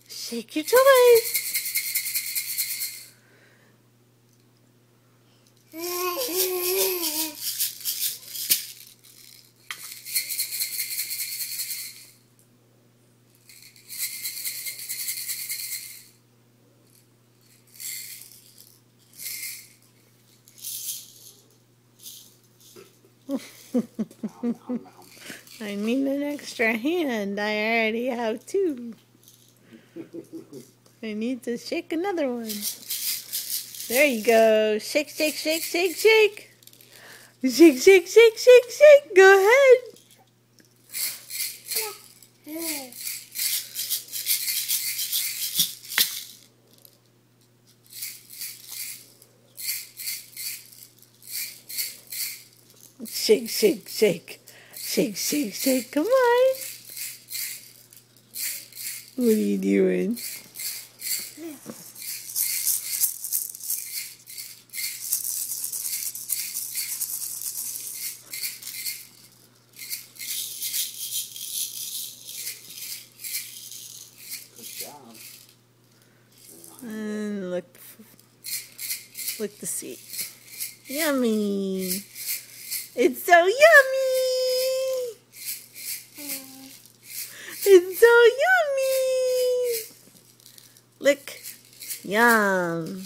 Shake your toys. I need an extra hand. I already have two. I need to shake another one. There you go. Shake, shake, shake, shake, shake. Shake, shake, shake, shake, shake. Go ahead. Shake, shake, shake. Shake, shake, shake. Come on. What are you doing? Good job. And look to see. Yummy. It's so yummy. It's so yummy. Lick. Yum.